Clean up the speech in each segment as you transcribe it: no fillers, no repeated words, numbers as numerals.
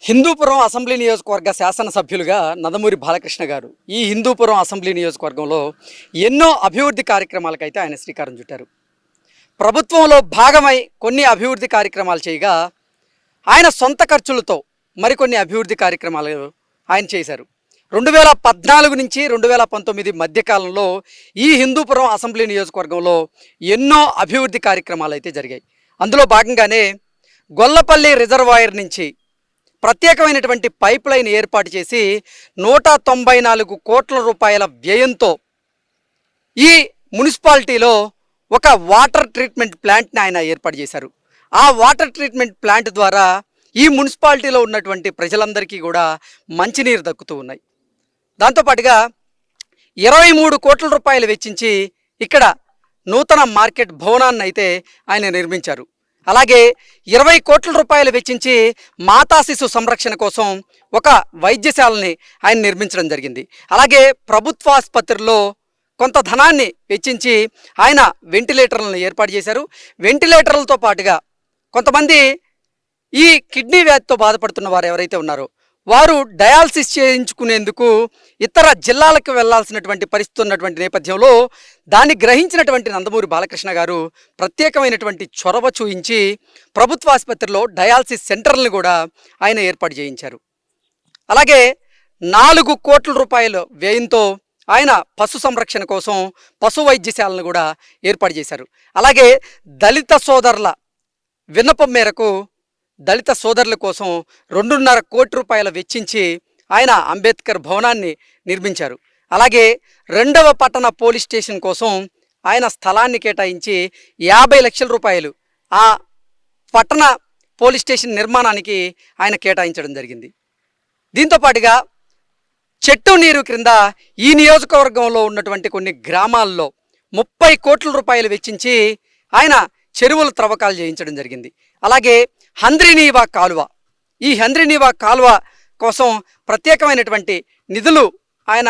Hindupuram assembly నియోజకవర్గ శాసనసభ్యులుగా నందమూరి బాలకృష్ణ గారు ఈ హిందూపురం అసెంబ్లీ నియోజకవర్గంలో ఎన్నో అభివృద్ధి కార్యక్రమాలకైతే ఆయన శ్రీకారం చుట్టారు. ప్రభుత్వంలో భాగమై కొన్ని అభివృద్ధి కార్యక్రమాలు చేయగా ఆయన సొంత ఖర్చులతో మరికొన్ని అభివృద్ధి కార్యక్రమాలు ఆయన చేశారు. 2014 నుంచి 2019 మధ్యకాలంలో ఈ హిందూపురం అసెంబ్లీ నియోజకవర్గంలో ఎన్నో అభివృద్ధి కార్యక్రమాలు అయితే జరిగాయి. అందులో భాగంగానే గొల్లపల్లి రిజర్వాయర్ నుంచి ప్రత్యేకమైనటువంటి పైప్ లైన్ ఏర్పాటు చేసి 194 కోట్ల రూపాయల వ్యయంతో ఈ మున్సిపాలిటీలో ఒక వాటర్ ట్రీట్మెంట్ ప్లాంట్ని ఆయన ఏర్పాటు చేశారు. ఆ వాటర్ ట్రీట్మెంట్ ప్లాంట్ ద్వారా ఈ మున్సిపాలిటీలో ఉన్నటువంటి ప్రజలందరికీ కూడా మంచినీరు దక్కుతూ ఉన్నాయి. దాంతోపాటుగా 23 కోట్ల రూపాయలు వెచ్చించి ఇక్కడ నూతన మార్కెట్ భవనాన్ని అయితే ఆయన నిర్మించారు. అలాగే 20 కోట్ల రూపాయలు వెచ్చించి మాతా శిశు సంరక్షణ కోసం ఒక వైద్యశాలని ఆయన నిర్మించడం జరిగింది. అలాగే ప్రభుత్వాసుపత్రిలో కొంత ధనాన్ని వెచ్చించి ఆయన వెంటిలేటర్లను ఏర్పాటు చేశారు. వెంటిలేటర్లతో పాటుగా కొంతమంది ఈ కిడ్నీ వ్యాధితో బాధపడుతున్న వారు ఎవరైతే ఉన్నారో వారు డయాలసిస్ చేయించుకునేందుకు ఇతర జిల్లాలకు వెళ్లాల్సినటువంటి పరిస్థితి ఉన్నటువంటి నేపథ్యంలో దాన్ని గ్రహించినటువంటి నందమూరి బాలకృష్ణ గారు ప్రత్యేకమైనటువంటి చొరవ చూయించి ప్రభుత్వ ఆసుపత్రిలో డయాలసిస్ సెంటర్లను కూడా ఆయన ఏర్పాటు చేయించారు. అలాగే 4 కోట్ల రూపాయల వ్యయంతో ఆయన పశు సంరక్షణ కోసం పశు వైద్యశాలను కూడా ఏర్పాటు చేశారు. అలాగే దళిత సోదరుల విన్నపం మేరకు దళిత సోదరుల కోసం 2.5 కోట్ల రూపాయలు వెచ్చించి ఆయన అంబేద్కర్ భవనాన్ని నిర్మించారు. అలాగే 2వ పట్టణ పోలీస్ స్టేషన్ కోసం ఆయన స్థలాన్ని కేటాయించి 50 లక్షల రూపాయలు ఆ పట్టణ పోలీస్ స్టేషన్ నిర్మాణానికి ఆయన కేటాయించడం జరిగింది. దీంతోపాటుగా చెట్టు నీరు క్రింద ఈ నియోజకవర్గంలో ఉన్నటువంటి కొన్ని గ్రామాల్లో 30 కోట్ల రూపాయలు వెచ్చించి ఆయన చెరువుల త్రవ్వకాలు చేయించడం జరిగింది. అలాగే హంద్రీనీవా కాలువ, ఈ హంద్రీనీవా కాలువ కోసం ప్రత్యేకమైనటువంటి నిధులు ఆయన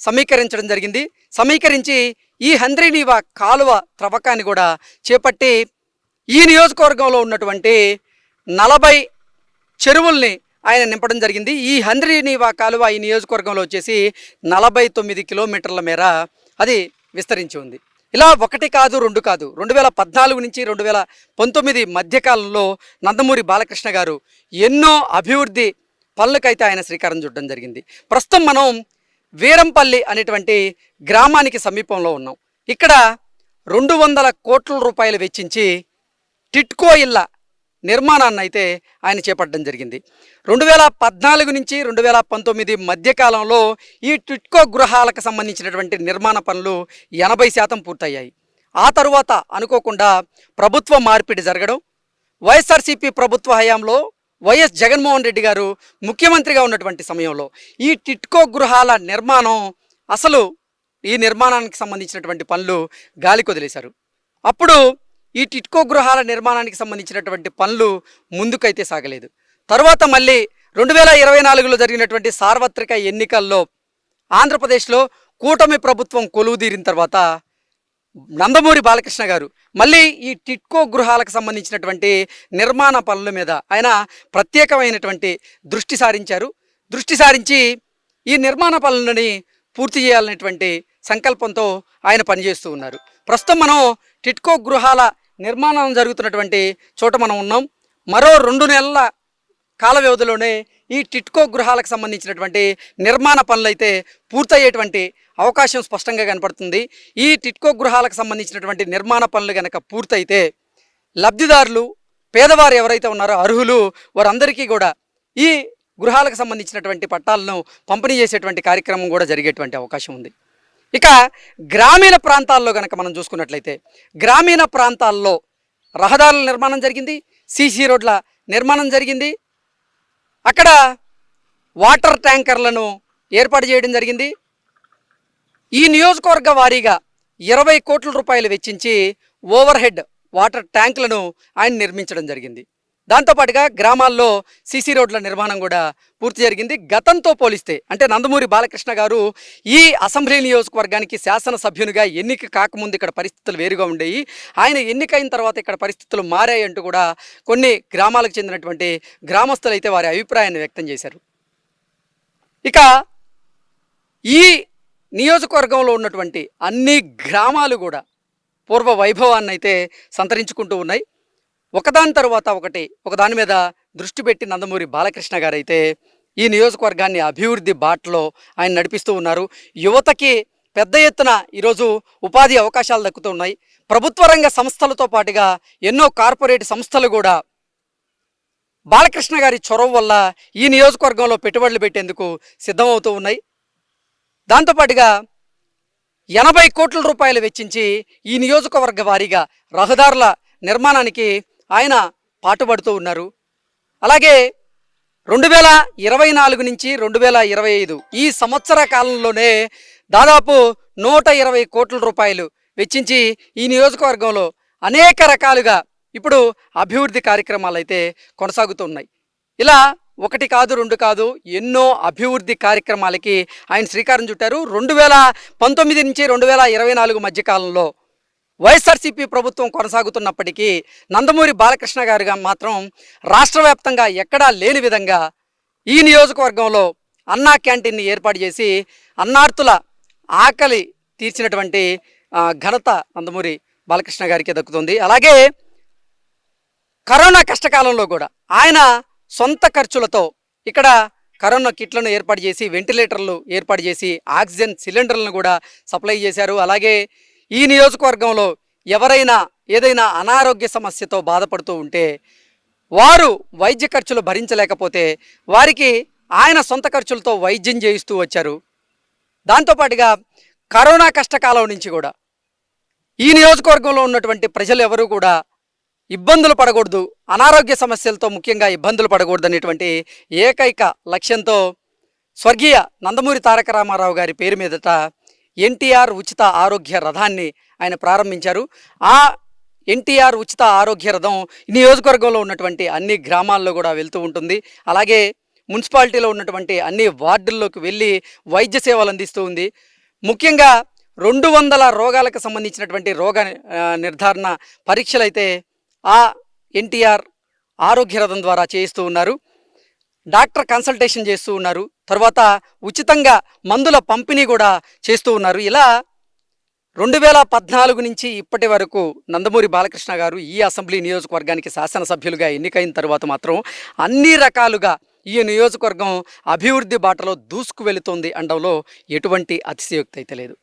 సమీకరించడం జరిగింది. సమీకరించి ఈ హంద్రీనీవా కాలువ త్రవ్వకాన్ని కూడా చేపట్టి ఈ నియోజకవర్గంలో ఉన్నటువంటి 40 చెరువుల్ని ఆయన నింపడం జరిగింది. ఈ హంద్రీనీవా కాలువ ఈ నియోజకవర్గంలో వచ్చేసి 49 కిలోమీటర్ల మేర అది విస్తరించి ఉంది. ఇలా 1 కాదు 2 కాదు 2014 నుంచి 2019 మధ్యకాలంలో నందమూరి బాలకృష్ణ గారు ఎన్నో అభివృద్ధి పనులకైతే ఆయన శ్రీకారం చుట్టడం జరిగింది. ప్రస్తుతం మనం వీరంపల్లి అనేటువంటి గ్రామానికి సమీపంలో ఉన్నాం. ఇక్కడ 200 కోట్ల రూపాయలు వెచ్చించి టిట్కో ఇళ్ళ నిర్మాణాన్ని అయితే ఆయన చేపట్టడం జరిగింది. 2014 నుంచి 2019 మధ్యకాలంలో ఈ టిట్కో గృహాలకు సంబంధించినటువంటి నిర్మాణ పనులు 80% పూర్తయ్యాయి. ఆ తరువాత అనుకోకుండా ప్రభుత్వ మార్పిడి జరగడం, వైఎస్ఆర్సీపీ ప్రభుత్వ హయాంలో వైఎస్ జగన్మోహన్ రెడ్డి గారు ముఖ్యమంత్రిగా ఉన్నటువంటి సమయంలో ఈ టిట్కో గృహాల నిర్మాణం అసలు ఈ నిర్మాణానికి సంబంధించినటువంటి పనులు గాలికి వదిలేశారు. అప్పుడు ఈ టిట్కో గృహాల నిర్మాణానికి సంబంధించినటువంటి పనులు ముందుకైతే సాగలేదు. తర్వాత మళ్ళీ 2024లో జరిగినటువంటి సార్వత్రిక ఎన్నికల్లో ఆంధ్రప్రదేశ్లో కూటమి ప్రభుత్వం కొలువుదీరిన తర్వాత నందమూరి బాలకృష్ణ గారు మళ్ళీ ఈ టిట్కో గృహాలకు సంబంధించినటువంటి నిర్మాణ పనుల మీద ఆయన ప్రత్యేకమైనటువంటి దృష్టి సారించారు. దృష్టి సారించి ఈ నిర్మాణ పనులని పూర్తి చేయాలనేటువంటి సంకల్పంతో ఆయన పనిచేస్తూ ఉన్నారు. ప్రస్తుతం మనం టిట్కో గృహాల నిర్మాణం జరుగుతున్నటువంటి చోట మనం ఉన్నాం. మరో 2 నెలల కాల వ్యవధిలోనే ఈ టిట్కో గృహాలకు సంబంధించినటువంటి నిర్మాణ పనులు అయితే పూర్తయ్యేటువంటి అవకాశం స్పష్టంగా కనపడుతుంది. ఈ టిట్కో గృహాలకు సంబంధించినటువంటి నిర్మాణ పనులు కనుక పూర్తయితే లబ్ధిదారులు పేదవారు ఎవరైతే ఉన్నారో అర్హులు వారందరికీ కూడా ఈ గృహాలకు సంబంధించినటువంటి పట్టాలను పంపిణీ చేసేటువంటి కార్యక్రమం కూడా జరిగేటువంటి అవకాశం ఉంది. ఇక గ్రామీణ ప్రాంతాల్లో కనుక మనం చూసుకున్నట్లయితే గ్రామీణ ప్రాంతాల్లో రహదారుల నిర్మాణం జరిగింది, సీసీ రోడ్ల నిర్మాణం జరిగింది, అక్కడ వాటర్ ట్యాంకర్లను ఏర్పాటు చేయడం జరిగింది. ఈ నియోజకవర్గ వారీగా 20 కోట్ల రూపాయలు వెచ్చించి ఓవర్ హెడ్ వాటర్ ట్యాంకులను ఆయన నిర్మించడం జరిగింది. దాంతోపాటుగా గ్రామాల్లో సీసీ రోడ్ల నిర్మాణం కూడా పూర్తి జరిగింది. గతంతో పోలిస్తే అంటే నందమూరి బాలకృష్ణ గారు ఈ అసెంబ్లీ నియోజకవర్గానికి శాసనసభ్యునిగా ఎన్నిక కాకముందు ఇక్కడ పరిస్థితులు వేరుగా ఉండేవి. ఆయన ఎన్నికైన తర్వాత ఇక్కడ పరిస్థితులు మారాయి అంటూ కూడా కొన్ని గ్రామాలకు చెందినటువంటి గ్రామస్తులు అయితే వారి అభిప్రాయాన్ని వ్యక్తం చేశారు. ఇక ఈ నియోజకవర్గంలో ఉన్నటువంటి అన్ని గ్రామాలు కూడా పూర్వ వైభవాన్ని అయితే సంతరించుకుంటూ ఉన్నాయి. ఒకదాని తర్వాత ఒకదాని మీద దృష్టి పెట్టి నందమూరి బాలకృష్ణ గారు అయితే ఈ నియోజకవర్గాన్ని అభివృద్ధి బాటలో ఆయన నడిపిస్తూ ఉన్నారు. యువతకి పెద్ద ఎత్తున ఈరోజు ఉపాధి అవకాశాలు దక్కుతున్నాయి. ప్రభుత్వ రంగ సంస్థలతో పాటుగా ఎన్నో కార్పొరేట్ సంస్థలు కూడా బాలకృష్ణ గారి చొరవ వల్ల ఈ నియోజకవర్గంలో పెట్టుబడులు పెట్టేందుకు సిద్ధమవుతూ ఉన్నాయి. దాంతోపాటుగా 80 కోట్ల రూపాయలు వెచ్చించి ఈ నియోజకవర్గ వారీగా రహదారుల నిర్మాణానికి ఆయన పాటుపడుతూ ఉన్నారు. అలాగే 2024 నుంచి 2025 ఈ సంవత్సర కాలంలోనే దాదాపు 120 కోట్ల రూపాయలు వెచ్చించి ఈ నియోజకవర్గంలో అనేక రకాలుగా ఇప్పుడు అభివృద్ధి కార్యక్రమాలు అయితే కొనసాగుతూ ఉన్నాయి. ఇలా ఒకటి కాదు రెండు కాదు ఎన్నో అభివృద్ధి కార్యక్రమాలకి ఆయన శ్రీకారం చుట్టారు. 2019 నుంచి 2024 మధ్యకాలంలో వైఎస్ఆర్సీపీ ప్రభుత్వం కొనసాగుతున్నప్పటికీ నందమూరి బాలకృష్ణ గారుగా మాత్రం రాష్ట్ర వ్యాప్తంగా ఎక్కడా లేని విధంగా ఈ నియోజకవర్గంలో అన్నా క్యాంటీన్ని ఏర్పాటు చేసి అన్నార్తుల ఆకలి తీర్చినటువంటి ఘనత నందమూరి బాలకృష్ణ గారికి దక్కుతుంది. అలాగే కరోనా కష్టకాలంలో కూడా ఆయన సొంత ఖర్చులతో ఇక్కడ కరోనా కిట్లను ఏర్పాటు చేసి వెంటిలేటర్లు ఏర్పాటు చేసి ఆక్సిజన్ సిలిండర్లను కూడా సప్లై చేశారు. అలాగే ఈ నియోజకవర్గంలో ఎవరైనా ఏదైనా అనారోగ్య సమస్యతో బాధపడుతూ ఉంటే వారు వైద్య ఖర్చులు భరించలేకపోతే వారికి ఆయన సొంత ఖర్చులతో వైద్యం చేయిస్తూ వచ్చారు. దాంతోపాటుగా కరోనా కష్టకాలం నుంచి కూడా ఈ నియోజకవర్గంలో ఉన్నటువంటి ప్రజలు ఎవరూ కూడా ఇబ్బందులు పడకూడదు, అనారోగ్య సమస్యలతో ముఖ్యంగా ఇబ్బందులు పడకూడదు అనేటువంటి ఏకైక లక్ష్యంతో స్వర్గీయ నందమూరి తారక రామారావు గారి పేరు మీదట ఎన్టీఆర్ ఉచిత ఆరోగ్య రథాన్ని ఆయన ప్రారంభించారు. ఆ ఎన్టీఆర్ ఉచిత ఆరోగ్య రథం నియోజకవర్గంలో ఉన్నటువంటి అన్ని గ్రామాల్లో కూడా వెళ్తూ ఉంటుంది. అలాగే మున్సిపాలిటీలో ఉన్నటువంటి అన్ని వార్డుల్లోకి వెళ్ళి వైద్య సేవలు అందిస్తూ ఉంది. ముఖ్యంగా 200 రోగాలకు సంబంధించినటువంటి రోగ నిర్ధారణ పరీక్షలు అయితే ఆ ఎన్టీఆర్ ఆరోగ్య రథం ద్వారా చేయిస్తూ ఉన్నారు. డాక్టర్ కన్సల్టేషన్ చేస్తూ ఉన్నారు. తర్వాత ఉచితంగా మందుల పంపిణీ కూడా చేస్తూ ఉన్నారు. ఇలా 2014 నుంచి ఇప్పటి వరకు నందమూరి బాలకృష్ణ గారు ఈ అసెంబ్లీ నియోజకవర్గానికి శాసనసభ్యులుగా ఎన్నికైన తర్వాత మాత్రం అన్ని రకాలుగా ఈ నియోజకవర్గం అభివృద్ధి బాటలో దూసుకు వెళుతోంది అనడంలో ఎటువంటి అతిశయోక్తి అయితే లేదు.